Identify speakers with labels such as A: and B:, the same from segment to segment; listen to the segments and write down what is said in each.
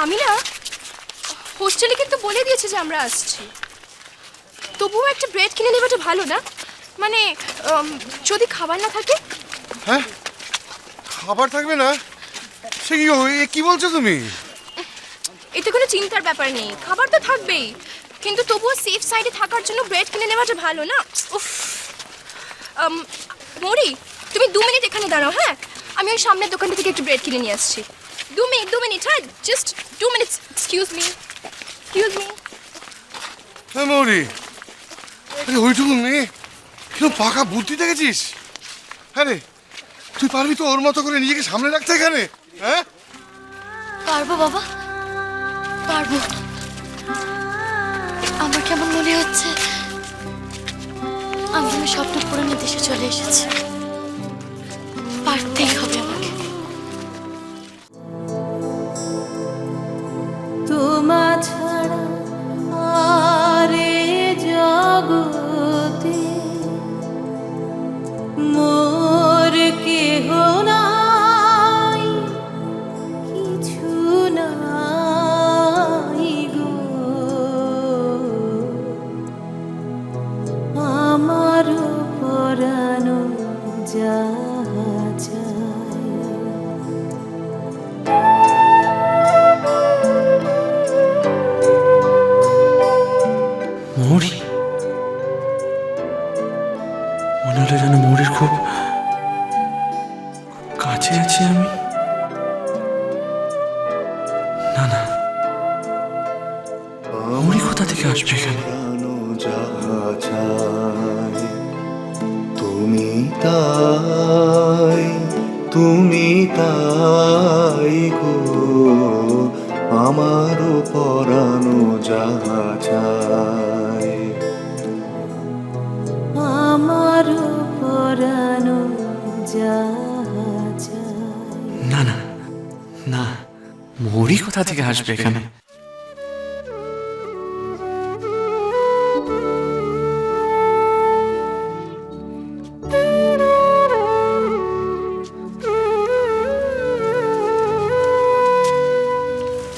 A: আমি না হোস্টেলে কিন্তু বলে দিয়েছে যে আমরা আসছি, তবুও একটা ব্রেড কিনে নেওয়াটা ভালো না? মানে যদি খাবার না থাকে।
B: হ্যাঁ, খাবার থাকবে না? সে কি বলছো তুমি?
A: এতে কোনো চিন্তার ব্যাপার নেই, খাবার তো থাকবেই, কিন্তু তবুও সেফ সাইডে থাকার জন্য ব্রেড কিনে নেওয়াটা ভালো না? উফ। মৌরি, তুমি 2 মিনিট এখানে দাঁড়াও। হ্যাঁ, আমি ওই সামনের দোকানটা থেকে একটু ব্রেড কিনে নিয়ে আসছি। 2 মিনিট, হ্যাঁ, জাস্ট 2 মিনিটস। Excuse me.
B: হ্যাঁ মৌরি, আরে ওইটুকু মেয়ে কেউ পাকা বুদ্ধি দেখেছিস? হ্যাঁ রে, তুই পারবি তো ওর মতো করে নিজেকে সামনে রাখতে এখানে? হ্যাঁ,
C: পারবো বাবা, পারবো। আমার কেমন মনে হচ্ছে আমি স্বপ্ন পূরণের দেশে চলে এসেছি। পারতেই হবে আমাকে।
D: তোমা ছাড়া আরে জগতে মোর কেহ নাই, কিছু নাই গো আমার পরানো যাহা চায়।
E: মৌরি, মনে হলো যেন মৌরির খুব কাছে আছি আমি। না না, মৌরি কোথা থেকে আসবে এখানে?
F: তুমি তাই, তুমি তাই গো আমারও পরানো যাহা চায়।
D: আমার পরানো যাহা চায়।
E: না না না, মৌরি কোথা থেকে আসবে এখানে?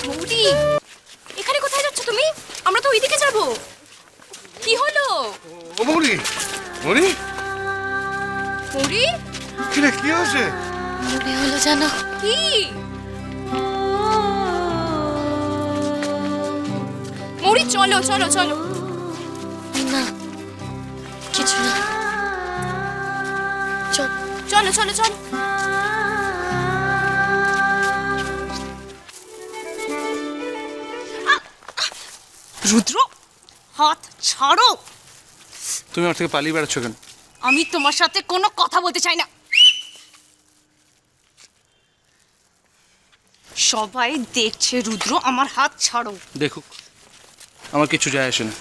A: মৌরি, এখানে কোথায় যাচ্ছ তুমি? আমরা তো ওইদিকে যাব। কি হলো
B: ও মৌরি, মৌরি,
A: মৌরি?
B: কি রে, কি হয়েছে?
C: মনে হলো জানো
A: কি? মৌরি, চলো চলো চলো।
C: না, কিছু না, চল।
A: চলো চলো চলো।
G: রুদ্র, হাত ছাড়ো।
E: তুমি আমার থেকে পালিয়ে বেড়াচ্ছ কেন?
G: আমি তোমার সাথে কোনো কথা বলতে চাই না। সবাই দেখছে রুদ্র, আমার হাত ছাড়ো।
E: দেখুক, আমার কিছু যায় আসে না।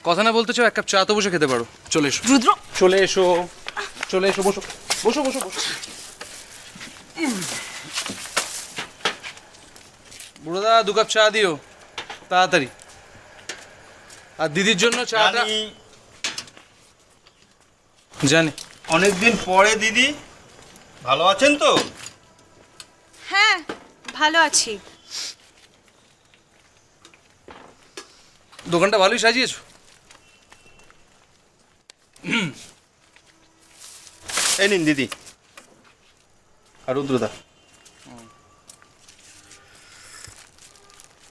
E: কথা না বলতে চাও, 1 কাপ চা তো বসে খেতে পারো। চলে এসো
G: রুদ্র,
E: চলে এসো, চলে এসো, বসো বসো বসো বসো। বুড়োদা, 2 কাপ চা দিও তাড়াতাড়ি। আর দিদির জন্য চাটা। জানি।
H: অনেকদিন পরে দিদি, ভালো আছেন তো?
G: হ্যাঁ ভালো আছি।
E: দোকানটা ভালোই সাজিয়েছো।
H: এই নিন দিদি আর রুদ্রদা।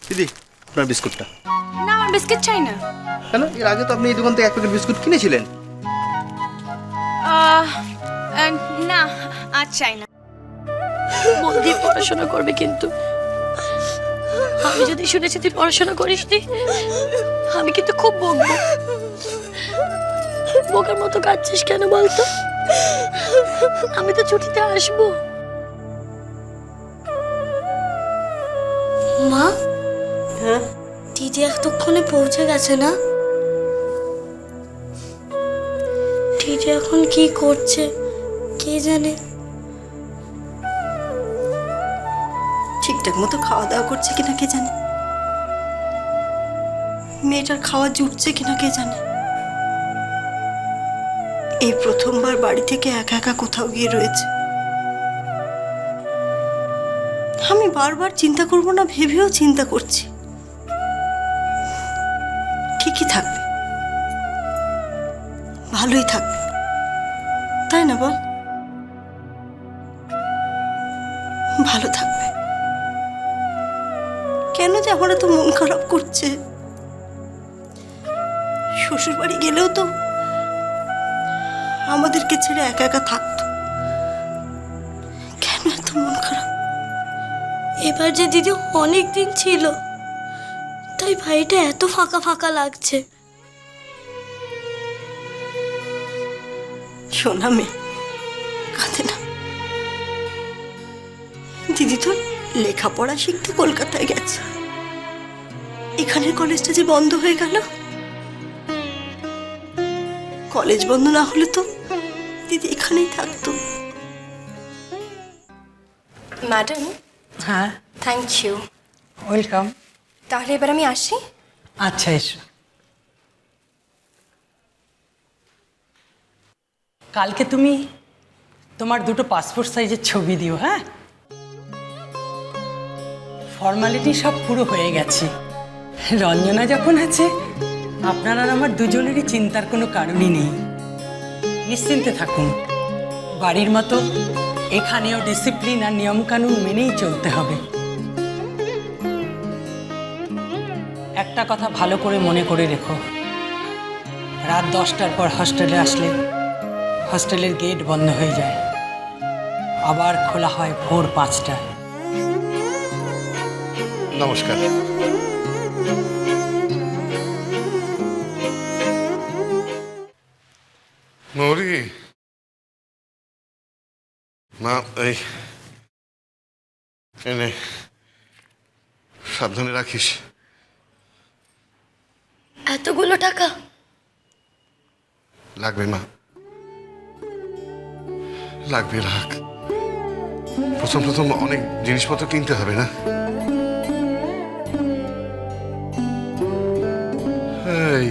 H: দিদি, আপনার বিস্কুটটা।
G: না, আমার বিস্কিট চাই না।
H: কেন? এর আগে তো আপনি এই দোকান থেকে 1 প্যাকেট বিস্কুট কিনেছিলেন।
G: না, আজ চাই না।
C: মন দিয়ে পড়াশোনা করবে, কিন্তু আমি যদি শুনেছি তুই পড়াশোনা করিস নি, আমি কিন্তু খুব বকবো। বোকার মতো কাঁদছিস কেন বলতো? আমি তো ছুটিতে আসবো। মা,
D: হ্যাঁ,
C: দিদি এতক্ষণে পৌঁছে গেছে না? দিদি এখন কি করছে কে জানে।
I: ঠিকঠাক মতো খাওয়া দাওয়া করছে কিনা কে জানে, মেয়েটার খাওয়া জুটছে কিনা কে জানে। এই প্রথমবার বাড়ি থেকে একা একা কোথাও গিয়ে রয়েছে। আমি বারবার চিন্তা করব না ভেবেও চিন্তা করছি। ঠিকই থাকবে, ভালোই থাকবে, তাই না বল? ভালো থাকবে। কেন যে আমার এত মন খারাপ করছে? শ্বশুর বাড়ি গেলেও তো আমাদেরকে ছেড়ে একা একা থাকতো। কেন এত মন খারাপ?
C: এবার যে দিদি অনেক দিন ছিল, তাই বাড়িটা এত ফাঁকা ফাঁকা লাগছে।
I: শোনা মেয়ে, কাঁদে না। দিদি তো লেখাপড়া শিখতে কলকাতায় গেছে। এখানের কলেজটা যে বন্ধ হয়ে গেল, কলেজ বন্ধ না হলে তো দিদি এখানেই থাকতো।
A: ম্যাডাম,
J: হ্যাঁ,
A: থ্যাংক ইউ।
J: ওয়েলকাম।
A: তাহলে এবার আমি আসি।
J: আচ্ছা, এসো। কালকে তুমি তোমার দুটো পাসপোর্ট সাইজের ছবি দিও। হ্যাঁ, ফর্মালিটি সব পুরো হয়ে গেছে। রঞ্জনা যখন আছে, আপনার আর আমার দুজনেরই চিন্তার কোনো কারণই নেই। নিশ্চিন্তে থাকুন। বাড়ির মতো এখানেও ডিসিপ্লিন আর নিয়মকানুন মেনেই চলতে হবে। একটা কথা ভালো করে মনে করে রেখো, রাত 10টার পর হস্টেলে আসলে হস্টেলের গেট বন্ধ হয়ে যায়, আবার খোলা হয় ভোর 5টায়।
B: নমস্কার। মৌরি, মা, এই এনে সাবধানে রাখিস।
C: এতগুলো টাকা?
B: লাগবে মা, লাগবে, রাখ। প্রথম প্রথম অনেক জিনিসপত্র কিনতে হবে না? এই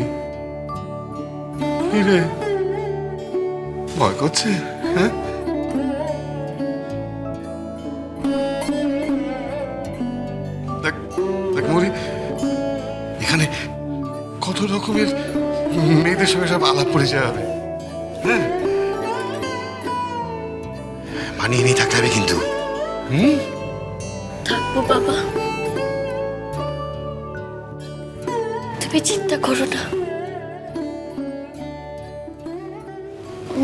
B: কি রে, ভয় করছে? হ্যাঁ, দেখ দেখ মৌরি, এখানে কত রকমের মেয়েদের সঙ্গে সব আলাপ পরিচয় হবে। হ্যাঁ, মানিয়ে নিয়ে থাকতে হবে কিন্তু।
C: থাকবো বাবা, তুমি চিন্তা করো না।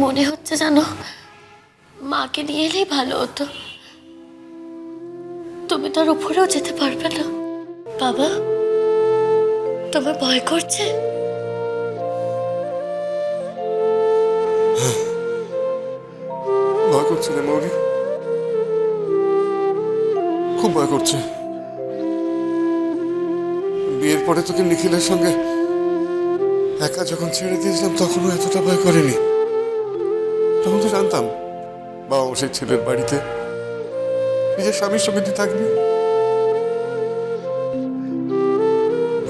C: মনে হচ্ছে জানো, মাকে নিয়ে এলেই ভালো হতো। তুমি তার উপরেও যেতে পারবে না। বাবা, তোমার ভয় করছে?
B: ভয় করছে রে মৌরি, খুব ভয় করছে। বিয়ের পরে তোকে নিখিলের সঙ্গে একা যখন ছেড়ে দিয়েছিলাম, তখনও এতটা ভয় করেনি। তখন তো জানতাম বাবা সেই ছেলের বাড়িতে নিজের স্বামীর সঙ্গে তুই থাকবি,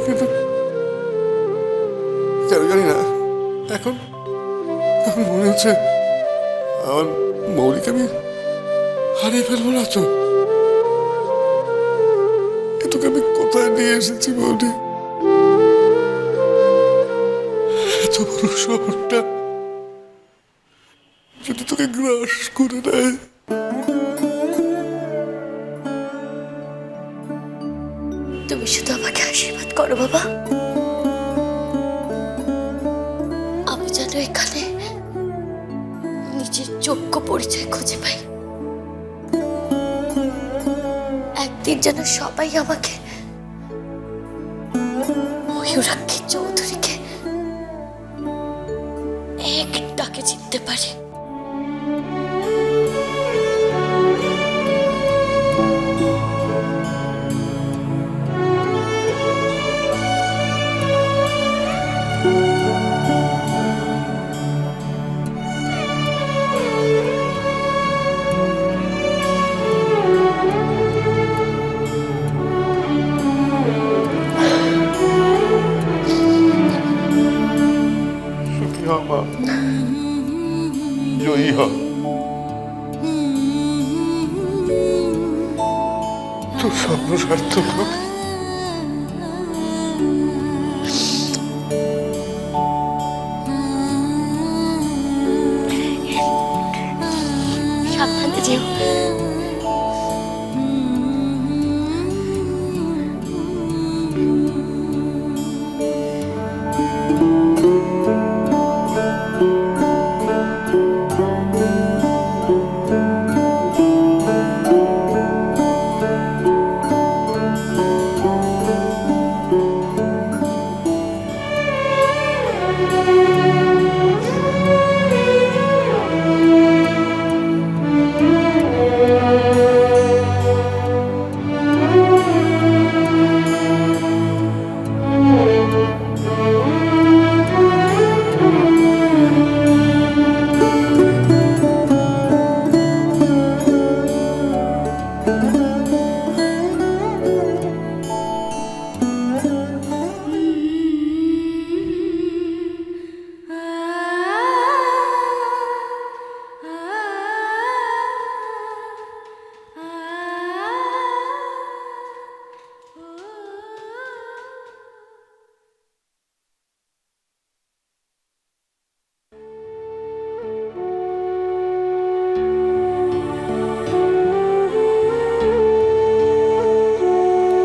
B: কিন্তু কেন জানি না এখন এখন মনে হচ্ছে আমার মৌলিকে আমি হারিয়ে ফেলবো না তো। তোকে আমি কোথায় নিয়ে এসেছি মৌলি? এত বড় শহরটা যদি তোকে গ্রাস করে নেয়,
C: তুমি শুধু আমাকে আশীর্বাদ করো বাবা, আমি যেন এখানে নিজের যোগ্য পরিচয় খুঁজে পাই। একদিন যেন সবাই আমাকে ময়ূরাক্ষী চৌধুরীকে এক ডাকে চিনতে পারে।
B: সুখী হ মা, জয়ী হ। তোর স্বপ্ন সার্থক হোক।
C: সাবধানে যেও।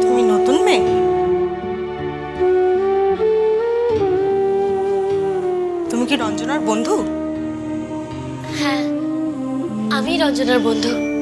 I: তুমি নতুন মেয়ে? তুমি কি রঞ্জনার বন্ধু?
C: হ্যাঁ, আমি রঞ্জনার বন্ধু।